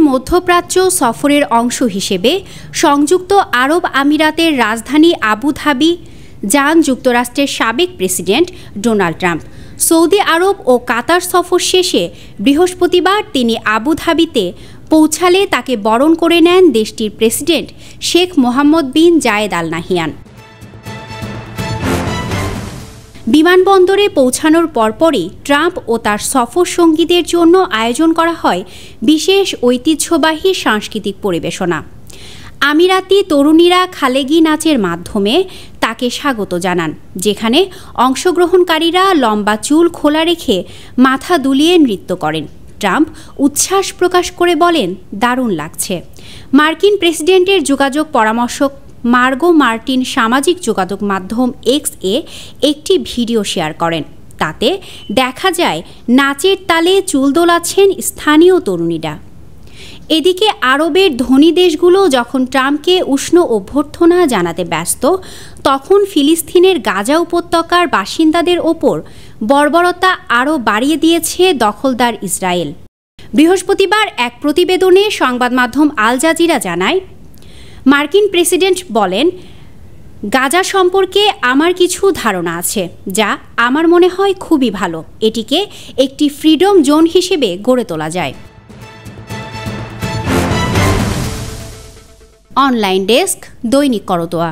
মধ্যপ্রাচ্য সফরের অংশ হিসেবে সংযুক্ত আরব আমিরাতের রাজধানী আবুধাবি যান যুক্তরাষ্ট্রের সাবেক প্রেসিডেন্ট ডোনাল্ড ট্রাম্প। সৌদি আরব ও কাতার সফর শেষে বৃহস্পতিবার তিনি আবুধাবিতে পৌঁছালে তাকে বরণ করে নেন দেশটির প্রেসিডেন্ট শেখ মোহাম্মদ বিন জায়েদ আল নাহিয়ান। বিমানবন্দরে পৌঁছানোর পরপরই ট্রাম্প ও তার সফর সঙ্গীদের জন্য আয়োজন করা হয় বিশেষ ঐতিহ্যবাহী সাংস্কৃতিক পরিবেশনা। আমিরাতি তরুণীরা খালেগি নাচের মাধ্যমে তাকে স্বাগত জানান, যেখানে অংশগ্রহণকারীরা লম্বা চুল খোলা রেখে মাথা দুলিয়ে নৃত্য করেন। ট্রাম্প উচ্ছ্বাস প্রকাশ করে বলেন, দারুণ লাগছে। মার্কিন প্রেসিডেন্টের যোগাযোগ পরামর্শক মার্গো মার্টিন সামাজিক যোগাযোগ মাধ্যম এক্স-এ একটি ভিডিও শেয়ার করেন। তাতে দেখা যায় নাচের তালে চুল দোলাচ্ছেন স্থানীয় তরুণীরা। এদিকে আরবের ধনী দেশগুলো যখন ট্রাম্পকে উষ্ণ অভ্যর্থনা জানাতে ব্যস্ত, তখন ফিলিস্তিনের গাজা উপত্যকার বাসিন্দাদের ওপর বর্বরতা আরও বাড়িয়ে দিয়েছে দখলদার ইসরায়েল। বৃহস্পতিবার এক প্রতিবেদনে সংবাদ মাধ্যম আল জাজিরা জানায়, মার্কিন প্রেসিডেন্ট বলেন, গাজা সম্পর্কে আমার কিছু ধারণা আছে, যা আমার মনে হয় খুবই ভালো। এটিকে একটি ফ্রিডম জোন হিসেবে গড়ে তোলা যায়। অনলাইন ডেস্ক, দৈনিক করতোয়া।